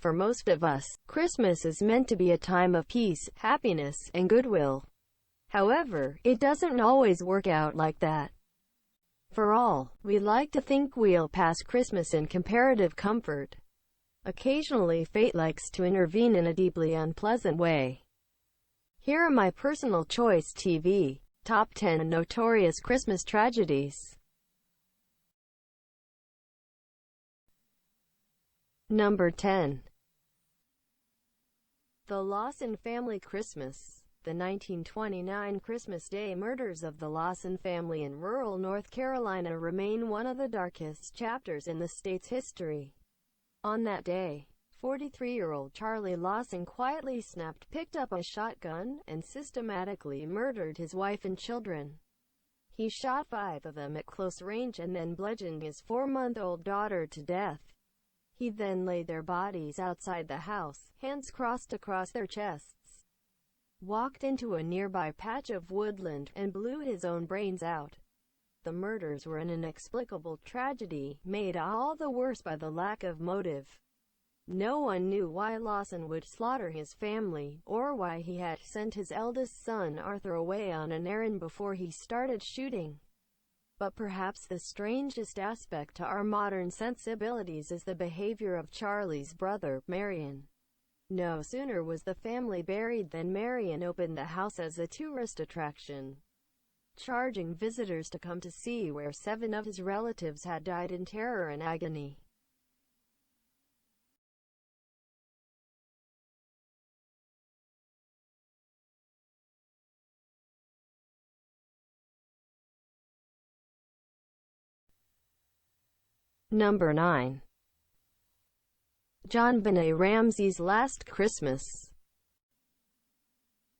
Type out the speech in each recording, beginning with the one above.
For most of us, Christmas is meant to be a time of peace, happiness, and goodwill. However, it doesn't always work out like that. For all, we like to think we'll pass Christmas in comparative comfort. Occasionally, fate likes to intervene in a deeply unpleasant way. Here are my personal choice TV Top 10 Notorious Christmas Tragedies. Number 10. The Lawson Family Christmas. The 1929 Christmas Day murders of the Lawson family in rural North Carolina remain one of the darkest chapters in the state's history. On that day, 43-year-old Charlie Lawson quietly picked up a shotgun, and systematically murdered his wife and children. He shot 5 of them at close range and then bludgeoned his 4-month-old daughter to death. He then laid their bodies outside the house, hands crossed across their chests, walked into a nearby patch of woodland, and blew his own brains out. The murders were an inexplicable tragedy, made all the worse by the lack of motive. No one knew why Lawson would slaughter his family, or why he had sent his eldest son Arthur away on an errand before he started shooting. But perhaps the strangest aspect to our modern sensibilities is the behavior of Charlie's brother, Marion. No sooner was the family buried than Marion opened the house as a tourist attraction, charging visitors to come to see where 7 of his relatives had died in terror and agony. Number 9. JonBenet Ramsey's Last Christmas.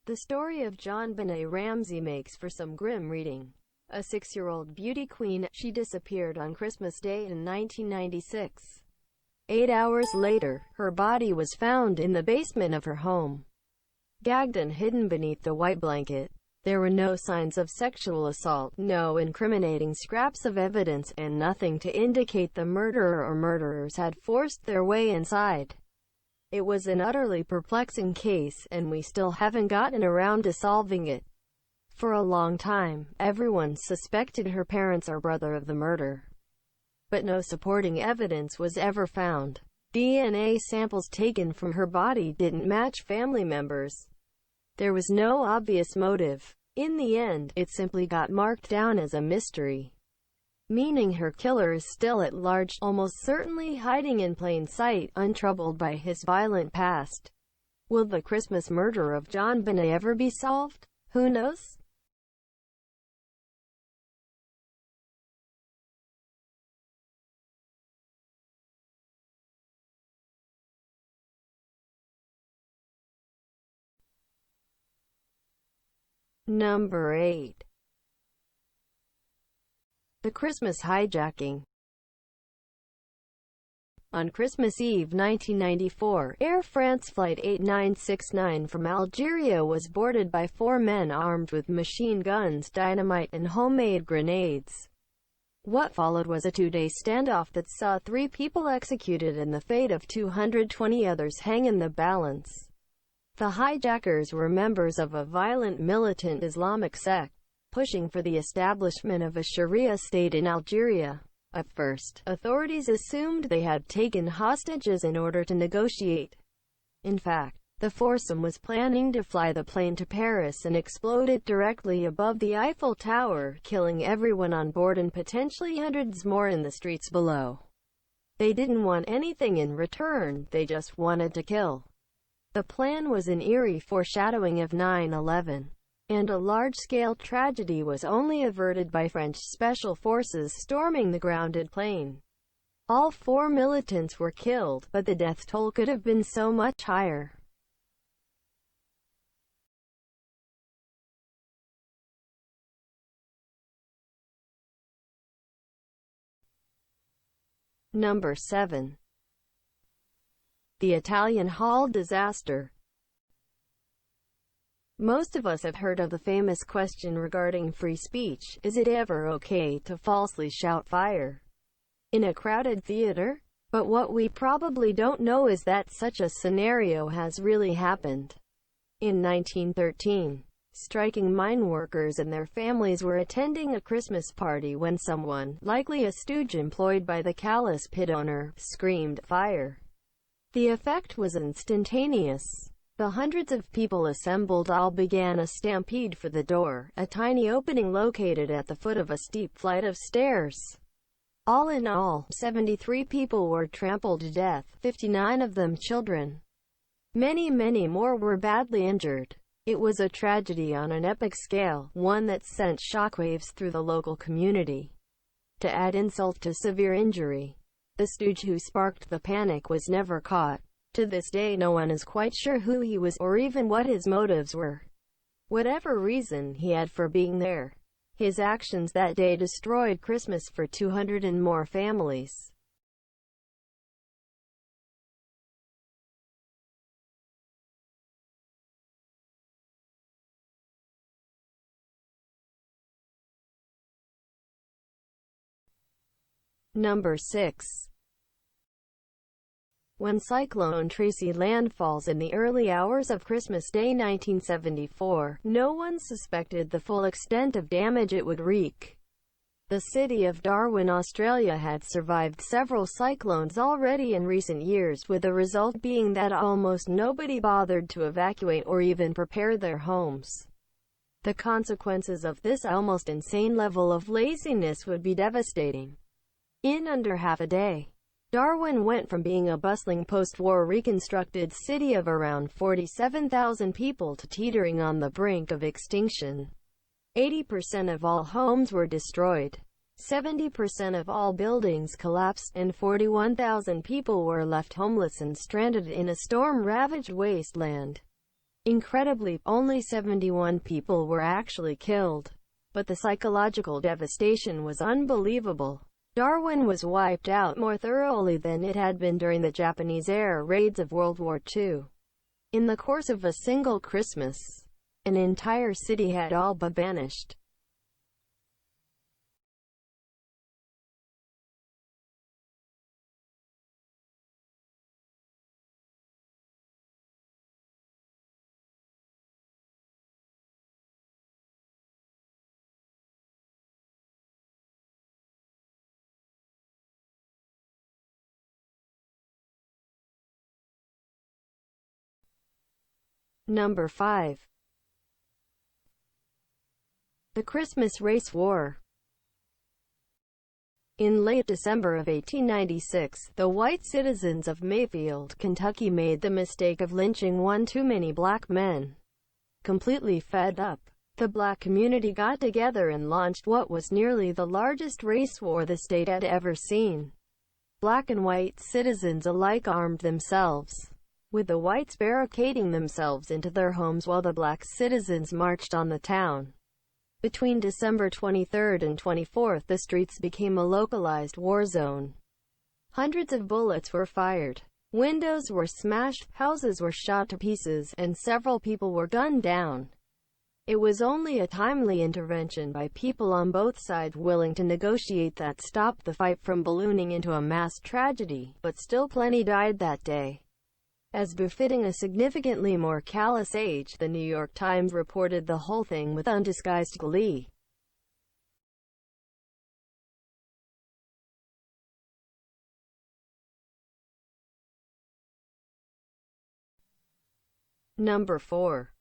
The story of JonBenet Ramsey makes for some grim reading. A 6-year-old beauty queen, she disappeared on Christmas Day in 1996. 8 hours later, her body was found in the basement of her home, gagged and hidden beneath the white blanket. There were no signs of sexual assault, no incriminating scraps of evidence, and nothing to indicate the murderer or murderers had forced their way inside. It was an utterly perplexing case, and we still haven't gotten around to solving it. For a long time, everyone suspected her parents or brother of the murder, but no supporting evidence was ever found. DNA samples taken from her body didn't match family members. There was no obvious motive. In the end, it simply got marked down as a mystery, meaning her killer is still at large, almost certainly hiding in plain sight, untroubled by his violent past. Will the Christmas murder of JonBenet ever be solved? Who knows? Number 8. The Christmas Hijacking. On Christmas Eve 1994, Air France Flight 8969 from Algeria was boarded by 4 men armed with machine guns, dynamite, and homemade grenades. What followed was a 2-day standoff that saw 3 people executed and the fate of 220 others hang in the balance. The hijackers were members of a violent militant Islamic sect, pushing for the establishment of a Sharia state in Algeria. At first, authorities assumed they had taken hostages in order to negotiate. In fact, the foursome was planning to fly the plane to Paris and explode it directly above the Eiffel Tower, killing everyone on board and potentially hundreds more in the streets below. They didn't want anything in return, they just wanted to kill. The plan was an eerie foreshadowing of 9/11, and a large-scale tragedy was only averted by French special forces storming the grounded plane. All 4 militants were killed, but the death toll could have been so much higher. Number 7. The Italian Hall Disaster. Most of us have heard of the famous question regarding free speech: is it ever okay to falsely shout fire in a crowded theater? But what we probably don't know is that such a scenario has really happened. In 1913, striking mine workers and their families were attending a Christmas party when someone, likely a stooge employed by the callous pit owner, screamed, "Fire!" The effect was instantaneous. The hundreds of people assembled all began a stampede for the door, a tiny opening located at the foot of a steep flight of stairs. All in all, 73 people were trampled to death, 59 of them children. Many more were badly injured. It was a tragedy on an epic scale, one that sent shockwaves through the local community. To add insult to severe injury, the stooge who sparked the panic was never caught. To this day no one is quite sure who he was, or even what his motives were. Whatever reason he had for being there, his actions that day destroyed Christmas for 200 and more families. Number 6. When Cyclone Tracy landfalls in the early hours of Christmas Day 1974, no one suspected the full extent of damage it would wreak. The city of Darwin, Australia had survived several cyclones already in recent years, with the result being that almost nobody bothered to evacuate or even prepare their homes. The consequences of this almost insane level of laziness would be devastating. In under half a day, Darwin went from being a bustling post-war reconstructed city of around 47,000 people to teetering on the brink of extinction. 80% of all homes were destroyed. 70% of all buildings collapsed, and 41,000 people were left homeless and stranded in a storm-ravaged wasteland. Incredibly, only 71 people were actually killed. But the psychological devastation was unbelievable. Darwin was wiped out more thoroughly than it had been during the Japanese air raids of World War II. In the course of a single Christmas, an entire city had all but vanished. Number 5. The Christmas Race War. In late December of 1896, the white citizens of Mayfield, Kentucky made the mistake of lynching one too many black men. Completely fed up, the black community got together and launched what was nearly the largest race war the state had ever seen. Black and white citizens alike armed themselves, with the whites barricading themselves into their homes while the black citizens marched on the town. Between December 23rd and 24th, the streets became a localized war zone. Hundreds of bullets were fired, windows were smashed, houses were shot to pieces, and several people were gunned down. It was only a timely intervention by people on both sides willing to negotiate that stopped the fight from ballooning into a mass tragedy, but still plenty died that day. As befitting a significantly more callous age, the New York Times reported the whole thing with undisguised glee. Number 4.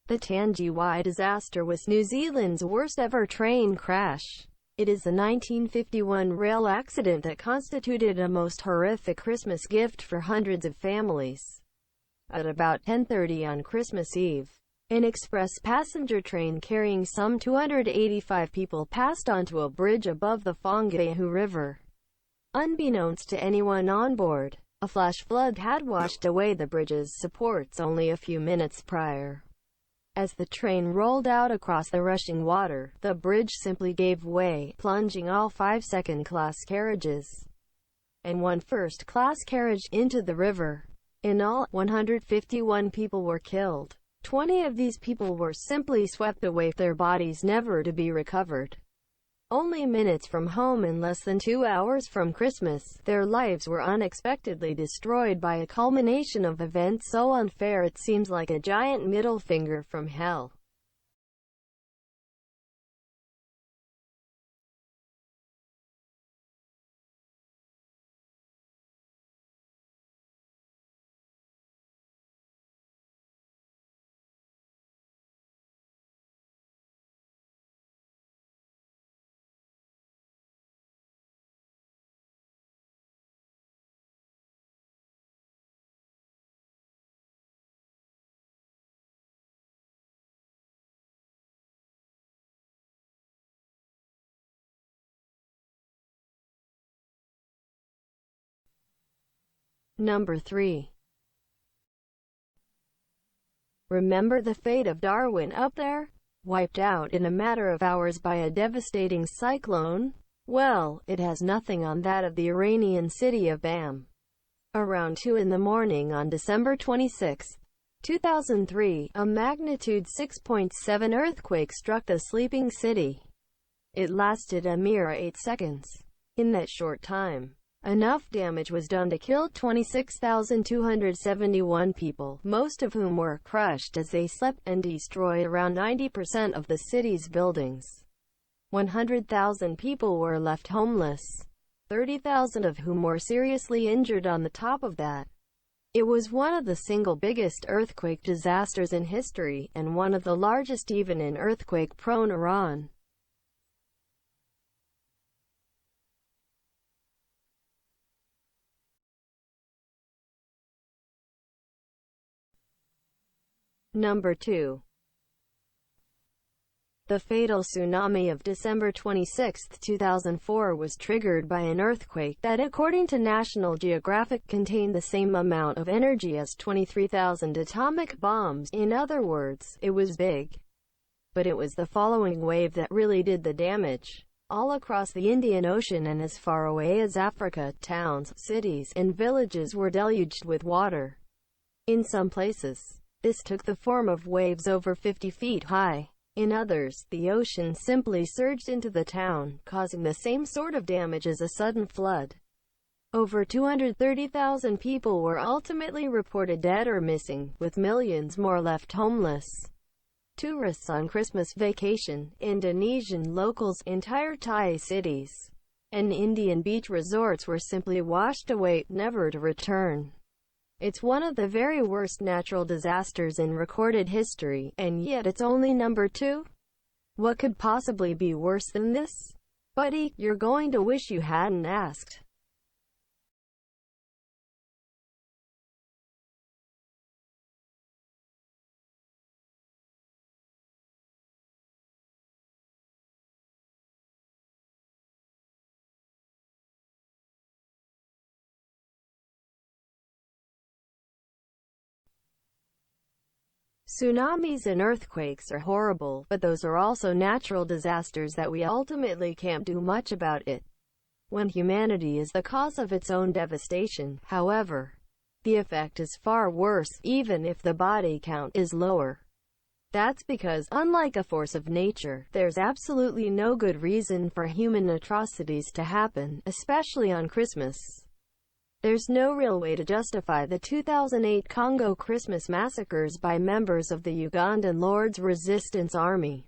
The Tangiy Disaster was New Zealand's worst ever train crash. It is the 1951 rail accident that constituted a most horrific Christmas gift for hundreds of families. At about 10:30 on Christmas Eve, an express passenger train carrying some 285 people passed onto a bridge above the Whangaehu River. Unbeknownst to anyone on board, a flash flood had washed away the bridge's supports only a few minutes prior. As the train rolled out across the rushing water, the bridge simply gave way, plunging all 5 second-class carriages and one first-class carriage into the river. In all, 151 people were killed. 20 of these people were simply swept away, their bodies never to be recovered. Only minutes from home and less than 2 hours from Christmas, their lives were unexpectedly destroyed by a culmination of events so unfair it seems like a giant middle finger from hell. Number 3. Remember the fate of Darwin up there? Wiped out in a matter of hours by a devastating cyclone? Well, it has nothing on that of the Iranian city of Bam. Around 2 in the morning on December 26, 2003, a magnitude 6.7 earthquake struck the sleeping city. It lasted a mere 8 seconds. In that short time, enough damage was done to kill 26,271 people, most of whom were crushed as they slept, and destroyed around 90% of the city's buildings. 100,000 people were left homeless, 30,000 of whom were seriously injured on the top of that. It was one of the single biggest earthquake disasters in history, and one of the largest even in earthquake-prone Iran. Number 2. The fatal tsunami of December 26, 2004 was triggered by an earthquake that, according to National Geographic, contained the same amount of energy as 23,000 atomic bombs. In other words, it was big. But it was the following wave that really did the damage. All across the Indian Ocean and as far away as Africa, towns, cities, and villages were deluged with water. In some places, this took the form of waves over 50 feet high. In others, the ocean simply surged into the town, causing the same sort of damage as a sudden flood. Over 230,000 people were ultimately reported dead or missing, with millions more left homeless. Tourists on Christmas vacation, Indonesian locals, entire Thai cities, and Indian beach resorts were simply washed away, never to return. It's one of the very worst natural disasters in recorded history, and yet it's only number 2? What could possibly be worse than this? Buddy, you're going to wish you hadn't asked. Tsunamis and earthquakes are horrible, but those are also natural disasters that we ultimately can't do much about it. When humanity is the cause of its own devastation, however, the effect is far worse, even if the body count is lower. That's because, unlike a force of nature, there's absolutely no good reason for human atrocities to happen, especially on Christmas. There's no real way to justify the 2008 Congo Christmas massacres by members of the Ugandan Lord's Resistance Army.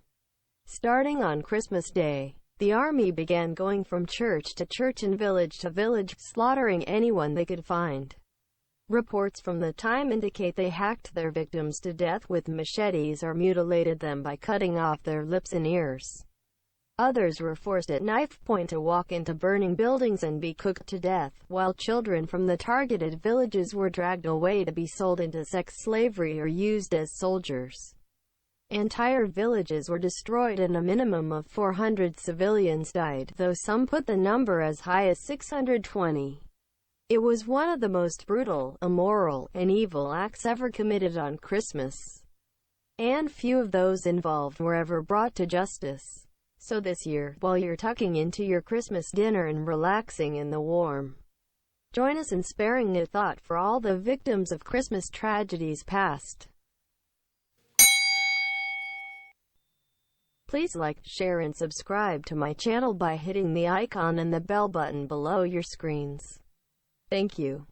Starting on Christmas Day, the army began going from church to church and village to village, slaughtering anyone they could find. Reports from the time indicate they hacked their victims to death with machetes or mutilated them by cutting off their lips and ears. Others were forced at knife point to walk into burning buildings and be cooked to death, while children from the targeted villages were dragged away to be sold into sex slavery or used as soldiers. Entire villages were destroyed and a minimum of 400 civilians died, though some put the number as high as 620. It was one of the most brutal, immoral, and evil acts ever committed on Christmas. And few of those involved were ever brought to justice. So this year, while you're tucking into your Christmas dinner and relaxing in the warm, join us in sparing a thought for all the victims of Christmas tragedies past, Please like, share and subscribe to my channel by hitting the icon and the bell button below your screens. Thank you.